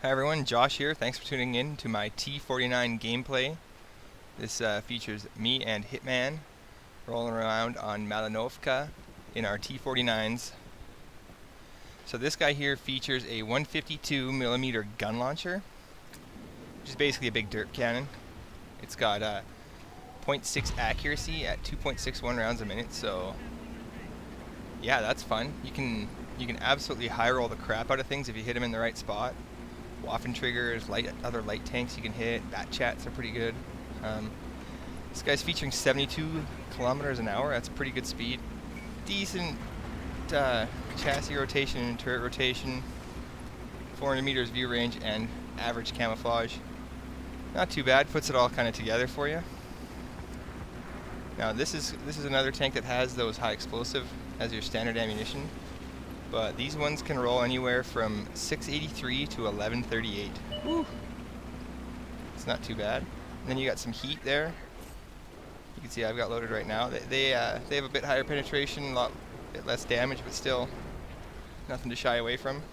Hi everyone, Josh here. Thanks for tuning in to my T-49 gameplay. This features me and Hitman rolling around on Malinovka in our T-49s. So this guy here features a 152mm gun launcher, which is basically a big dirt cannon. It's got 0.6 accuracy at 2.61 rounds a minute, so yeah, that's fun. You can absolutely high roll the crap out of things if you hit them in the right spot. Waffen triggers, other light tanks you can hit, bat chats are pretty good. This guy's featuring 72 kilometers an hour. That's a pretty good speed. Decent chassis rotation and turret rotation. 400 meters view range and average camouflage. Not too bad. Puts it all kind of together for you. Now this is another tank that has those high explosive as your standard ammunition. But these ones can roll anywhere from 683 to 1138. Woo! It's not too bad. And then you got some heat there. You can see I've got loaded right now. They have a bit higher penetration, a bit less damage, but still nothing to shy away from.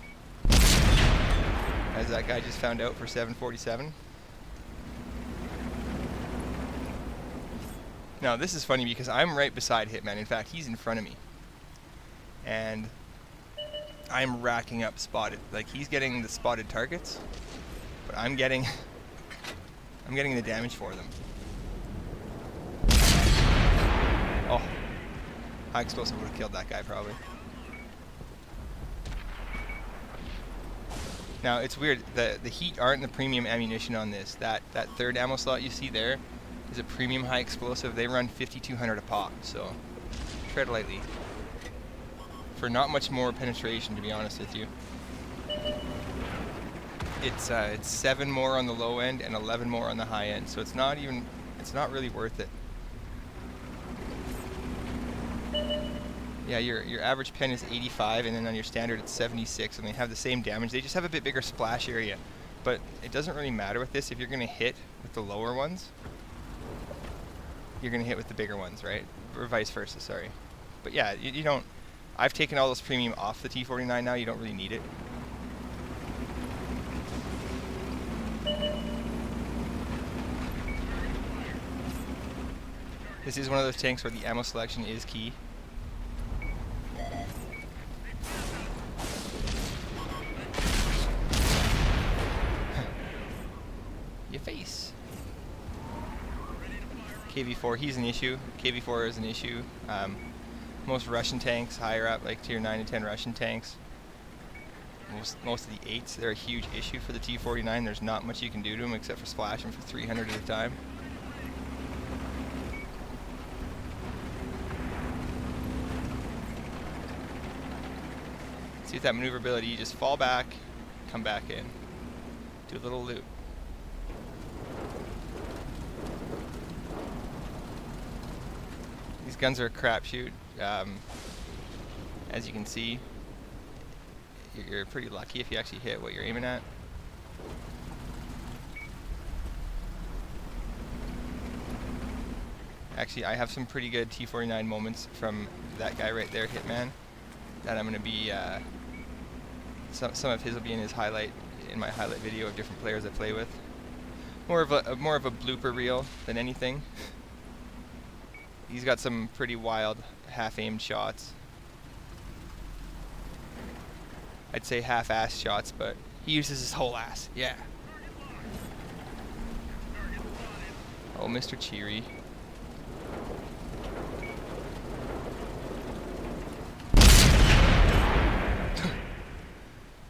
As that guy just found out for 747. Now this is funny because I'm right beside Hitman. In fact, he's in front of me. And I'm racking up spotted. Like, he's getting the spotted targets, but I'm getting the damage for them. Oh, high explosive would have killed that guy probably. Now it's weird. The heat aren't the premium ammunition on this. That third ammo slot you see there is a premium high explosive. They run 5,200 a pop, so tread lightly. For not much more penetration, to be honest with you. It's 7 more on the low end and 11 more on the high end, so it's not really worth it. Yeah, your average pen is 85, and then on your standard it's 76, and they have the same damage. They just have a bit bigger splash area, but it doesn't really matter with this. If you're gonna hit with the lower ones, you're gonna hit with the bigger ones, right? Or vice versa. Sorry, but yeah, you don't. I've taken all those premium off the T-49 now. You don't really need it. This is one of those tanks where the ammo selection is key. Your face. KV-4, he's an issue. KV-4 is an issue. Most Russian tanks, higher up, like tier 9 and 10 Russian tanks, most of the 8s, they're a huge issue for the T-49. There's not much you can do to them except for splash them for 300 at a time. See, with that maneuverability, you just fall back, come back in, do a little loop. These guns are a crapshoot. As you can see, you're pretty lucky if you actually hit what you're aiming at. Actually, I have some pretty good T-49 moments from that guy right there, Hitman, that I'm going to be, some of his will be in my highlight video of different players I play with. More of a blooper reel than anything. He's got some pretty wild half-aimed shots. I'd say half-assed shots, but he uses his whole ass. Yeah. Oh, Mr. Cheery.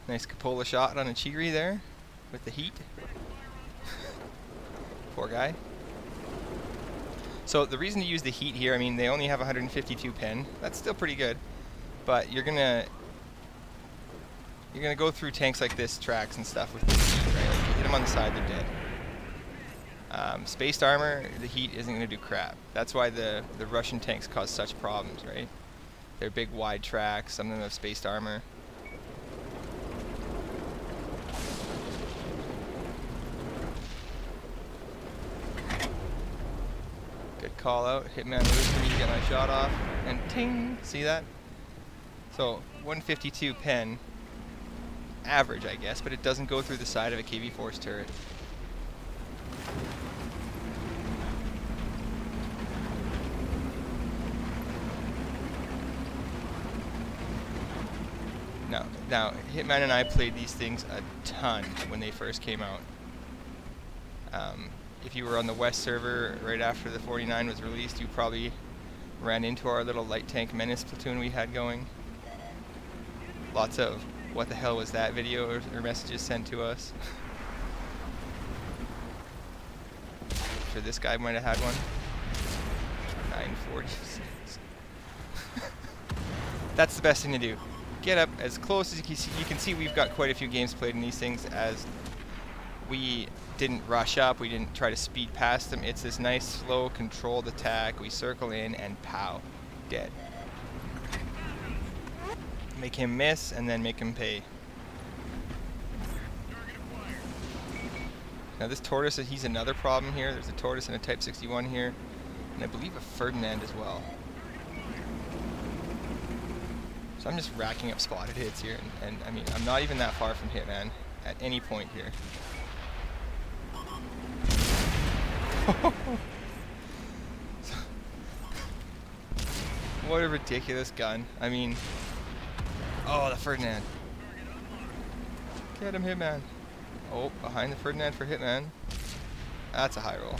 Nice cupola shot on a Cheery there with the heat. Poor guy. So the reason to use the heat here, I mean, they only have 152 pen. That's still pretty good, but you're gonna go through tanks like this, tracks and stuff with the heat, right? Like you hit them on the side, they're dead. Spaced armor, the heat isn't gonna do crap. That's why the Russian tanks cause such problems, right? They're big, wide tracks. Some of them have spaced armor. Call out, Hitman moves for me to get my shot off, and ting! See that? So 152 pen average, I guess, but it doesn't go through the side of a KV Force turret. Now, Hitman and I played these things a ton when they first came out. If you were on the West server right after the 49 was released, you probably ran into our little light tank menace platoon we had going. Lots of what the hell was that video or messages sent to us. Sure, this guy might have had one. 946. That's the best thing to do. Get up as close as you can see. You can see we've got quite a few games played in these things, as we didn't rush up, we didn't try to speed past them. It's this nice, slow, controlled attack. We circle in and pow, dead. Make him miss and then make him pay. Now this Tortoise, he's another problem here. There's a Tortoise and a Type 61 here, and I believe a Ferdinand as well. So I'm just racking up spotted hits here, and I mean, I'm not even that far from Hitman at any point here. What a ridiculous gun. I mean, oh, the Ferdinand. Get him, Hitman. Oh, behind the Ferdinand for Hitman. That's a high roll.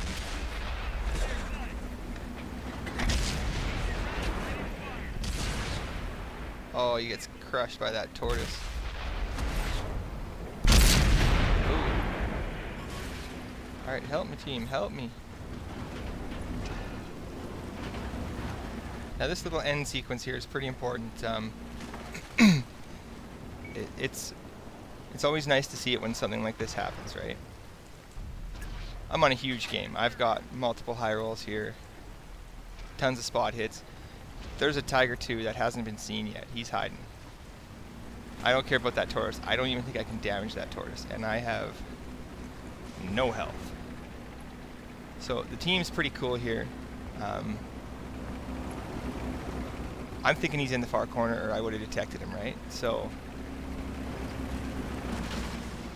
Oh, he gets crushed by that Tortoise. Alright, help me, team, help me. Now this little end sequence here is pretty important. It's always nice to see it when something like this happens, right? I'm on a huge game. I've got multiple high rolls here, tons of spot hits. There's a Tiger 2 that hasn't been seen yet. He's hiding. I don't care about that Tortoise. I don't even think I can damage that Tortoise, and I have no health. So the team's pretty cool here. I'm thinking he's in the far corner, or I would have detected him, right? So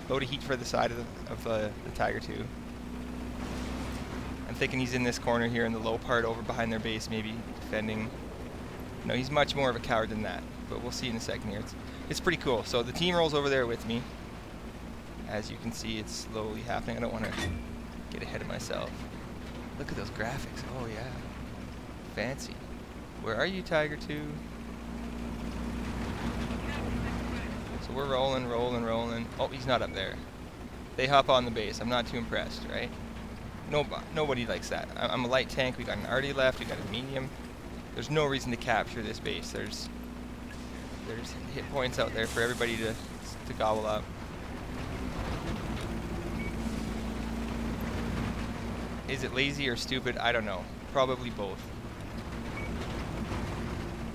load of heat for the side of the Tiger 2. I'm thinking he's in this corner here in the low part over behind their base, maybe defending. No, he's much more of a coward than that, but we'll see in a second here. It's pretty cool. So the team rolls over there with me. As you can see, it's slowly happening. I don't want to get ahead of myself. Look at those graphics. Oh yeah, fancy. Where are you, Tiger 2? So we're rolling, rolling, rolling. Oh, he's not up there. They hop on the base. I'm not too impressed, right? Nobody likes that. I'm a light tank. We got an arty left. We got a medium. There's no reason to capture this base. There's hit points out there for everybody to gobble up. Is it lazy or stupid? I don't know. Probably both.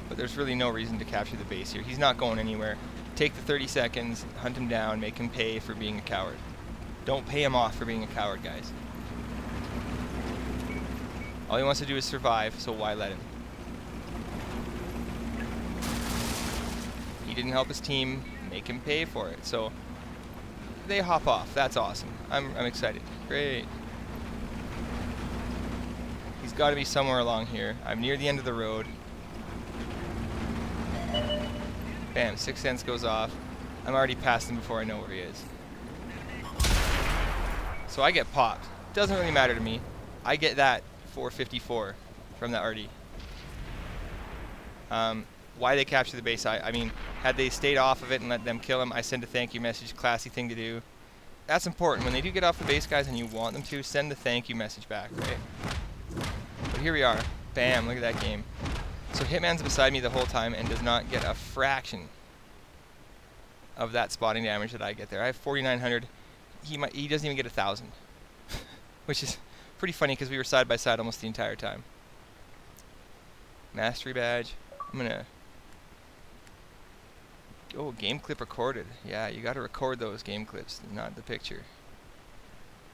But there's really no reason to capture the base here. He's not going anywhere. Take the 30 seconds, hunt him down, make him pay for being a coward. Don't pay him off for being a coward, guys. All he wants to do is survive, so why let him? He didn't help his team, make him pay for it. So they hop off. That's awesome. I'm excited. Great. He's got to be somewhere along here. I'm near the end of the road. Bam, 6th sense goes off. I'm already past him before I know where he is. So I get popped. Doesn't really matter to me. I get that 454 from the arty. Why they capture the base, I mean, had they stayed off of it and let them kill him, I send a thank you message, classy thing to do. That's important. When they do get off the base, guys, and you want them to, send the thank you message back, right? But here we are. Bam, look at that game. So Hitman's beside me the whole time and does not get a fraction of that spotting damage that I get there. I have 4,900. He doesn't even get 1,000, which is pretty funny because we were side by side almost the entire time. Mastery badge. I'm gonna. Oh, game clip recorded. Yeah, you got to record those game clips, not the picture.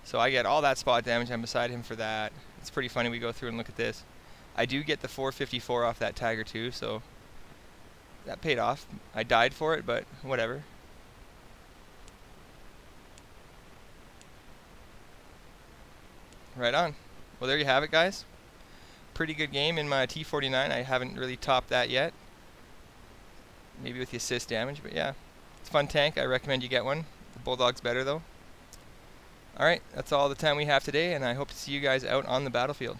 So I get all that spot damage. I'm beside him for that. It's pretty funny. We go through and look at this. I do get the 454 off that Tiger 2, so that paid off. I died for it, but whatever. Right on. Well, there you have it, guys. Pretty good game in my T-49. I haven't really topped that yet. Maybe with the assist damage, but yeah. It's a fun tank. I recommend you get one. The Bulldog's better, though. Alright, that's all the time we have today, and I hope to see you guys out on the battlefield.